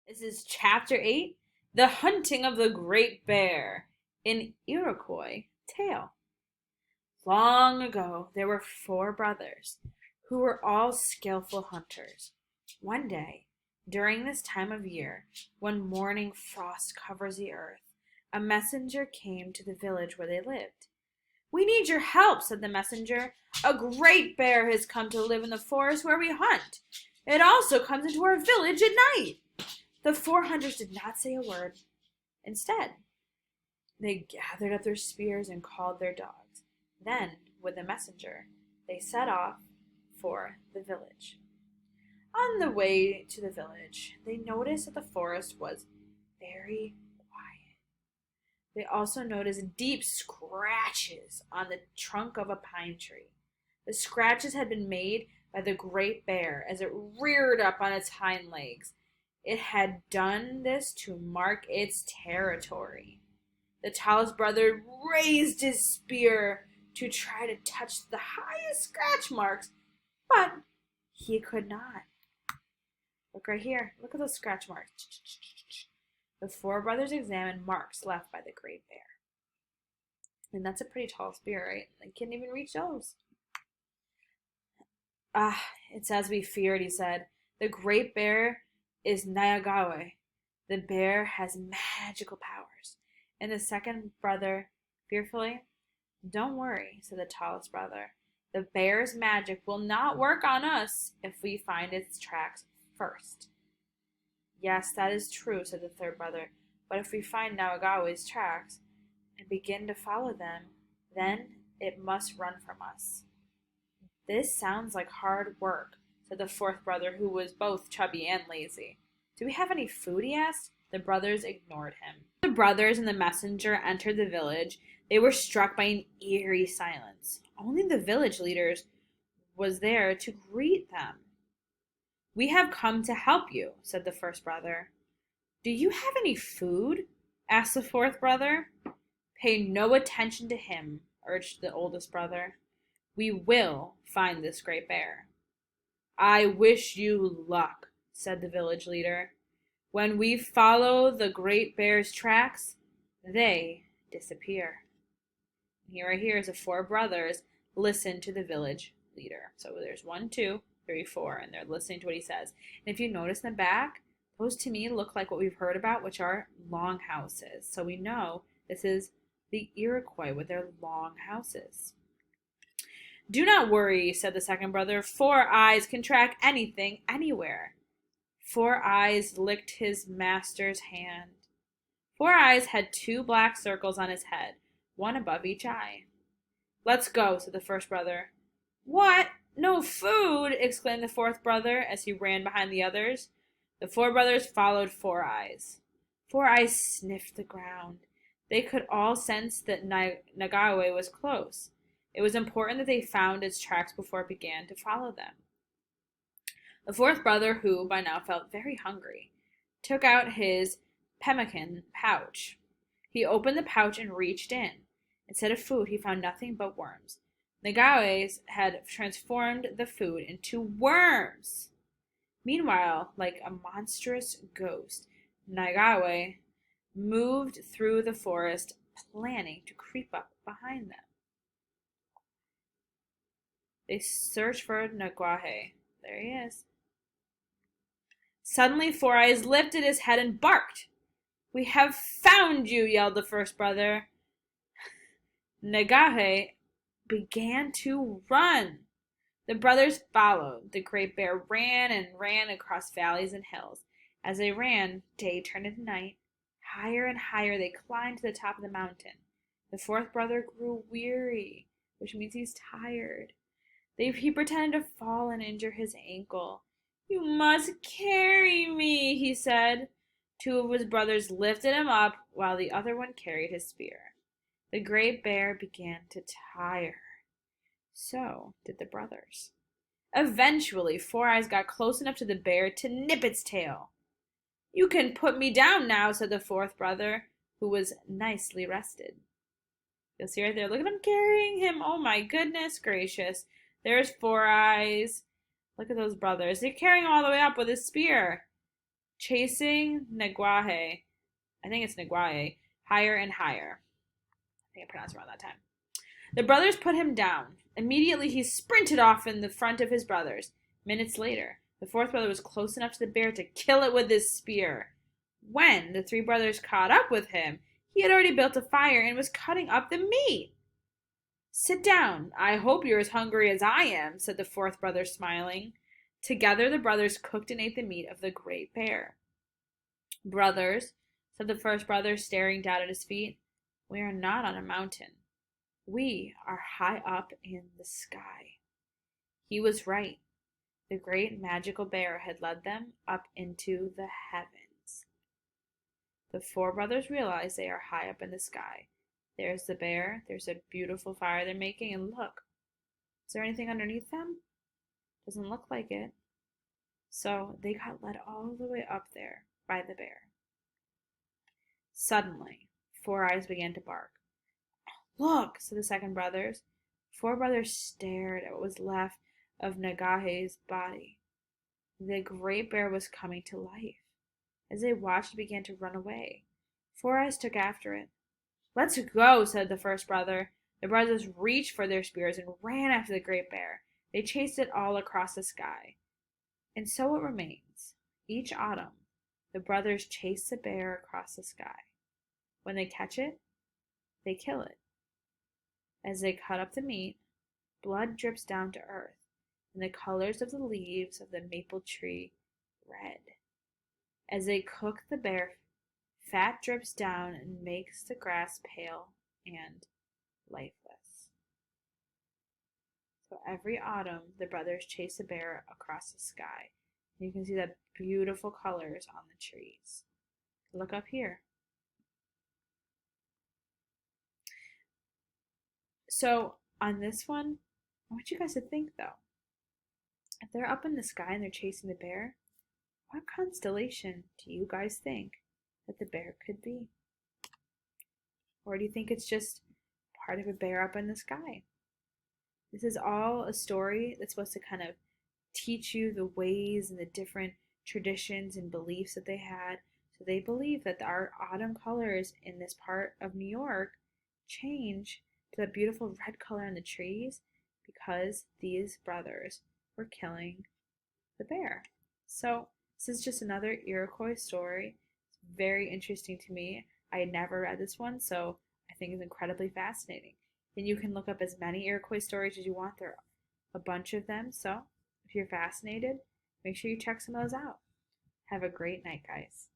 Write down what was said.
This is Chapter 8, The Hunting of the Great Bear, an Iroquois Tale. Long ago, there were four brothers who were all skillful hunters. One day, during this time of year, when morning frost covers the earth, a messenger came to the village where they lived. "We need your help," said the messenger. "A great bear has come to live in the forest where we hunt. It also comes into our village at night." The four hunters did not say a word. Instead, they gathered up their spears and called their dogs. Then, with the messenger, they set off for the village. On the way to the village, they noticed that the forest was very quiet. They also noticed deep scratches on the trunk of a pine tree. The scratches had been made by the great bear as it reared up on its hind legs. It had done this to mark its territory. The tallest brother raised his spear to try to touch the highest scratch marks, but he could not. Look right here. Look at those scratch marks. The four brothers examined marks left by the great bear. And that's a pretty tall spear, right? They couldn't even reach those. It's as we feared, he said. The great bear is Nyagawe. The bear has magical powers. And the second brother, fearfully, "Don't worry," said the tallest brother. "The bear's magic will not work on us if we find its tracks first." "Yes, that is true," said the third brother. "But if we find Nyagawe's tracks and begin to follow them, then it must run from us." "This sounds like hard work," said the fourth brother, who was both chubby and lazy. "Do we have any food?" he asked. The brothers ignored him. The brothers and the messenger entered the village. They were struck by an eerie silence. Only the village leaders was there to greet them. "We have come to help you," said the first brother. "Do you have any food?" asked the fourth brother. "Pay no attention to him," urged the oldest brother. "We will find this great bear." "I wish you luck," said the village leader. "When we follow the great bear's tracks, they disappear." Here is the four brothers listen to the village leader. So there's 1, 2, 3, 4, and they're listening to what he says. And if you notice in the back, those to me look like what we've heard about, which are longhouses. So we know this is the Iroquois with their long houses. "Do not worry," said the second brother. "Four Eyes can track anything, anywhere." Four Eyes licked his master's hand. Four Eyes had 2 black circles on his head, one above each eye. "Let's go," said the first brother. "What? No food?" exclaimed the fourth brother as he ran behind the others. The four brothers followed Four Eyes. Four Eyes sniffed the ground. They could all sense that Nagawe was close. It was important that they found its tracks before it began to follow them. The fourth brother, who by now felt very hungry, took out his pemmican pouch. He opened the pouch and reached in. Instead of food, he found nothing but worms. Nagawe had transformed the food into worms. Meanwhile, like a monstrous ghost, Nagawe moved through the forest, planning to creep up behind them. They searched for Nagawe. There he is. Suddenly, Four Eyes lifted his head and barked. "We have found you!" yelled the first brother. Nagawe began to run. The brothers followed. The great bear ran and ran across valleys and hills. As they ran, day turned into night. Higher and higher they climbed to the top of the mountain. The fourth brother grew weary, which means he's tired. He pretended to fall and injure his ankle. "You must carry me," he said. 2 of his brothers lifted him up while the other one carried his spear. The great bear began to tire. So did the brothers. Eventually, Four Eyes got close enough to the bear to nip its tail. "You can put me down now," said the fourth brother, who was nicely rested. You'll see right there, look at him carrying him. Oh my goodness gracious. There's Four Eyes. Look at those brothers. They're carrying him all the way up with his spear. chasing Nagwahe, I think it's Nagwahe, higher and higher. I think I pronounced it wrong that time. The brothers put him down. Immediately he sprinted off in the front of his brothers. Minutes later, the fourth brother was close enough to the bear to kill it with his spear. When the three brothers caught up with him, he had already built a fire and was cutting up the meat. Sit down. I hope you're as hungry as I am, said the fourth brother, smiling. Together the brothers cooked and ate the meat of the great bear. Brothers, said the first brother, staring down at his feet, we are not on a mountain. We are high up in the sky. He was right. The great magical bear had led them up into the heavens. The four brothers realized they are high up in the sky. There's the bear, there's a beautiful fire they're making, and look, is there anything underneath them? Doesn't look like it. So they got led all the way up there by the bear. Suddenly, Four Eyes began to bark. Look, said the second brothers. Four brothers stared at what was left of Nagahe's body. The great bear was coming to life. As they watched, it began to run away. Four Eyes took after it. Let's go, said the first brother. The brothers reached for their spears and ran after the great bear. They chased it all across the sky. And so it remains. Each autumn, the brothers chase the bear across the sky. When they catch it, they kill it. As they cut up the meat, blood drips down to earth, and the colors of the leaves of the maple tree red. As they cook the bear, fat drips down and makes the grass pale and lifeless. So every autumn, the brothers chase a bear across the sky. And you can see the beautiful colors on the trees. Look up here. So on this one, I want you guys to think though. If they're up in the sky and they're chasing the bear, what constellation do you guys think that the bear could be? Or do you think it's just part of a bear up in the sky? This is all a story that's supposed to kind of teach you the ways and the different traditions and beliefs that they had. So they believe that our autumn colors in this part of New York change to the beautiful red color on the trees because these brothers were killing the bear. So this is just another Iroquois story. It's very interesting to me. I had never read this one, so I think it's incredibly fascinating. And you can look up as many Iroquois stories as you want. There are a bunch of them. So if you're fascinated, make sure you check some of those out. Have a great night, guys.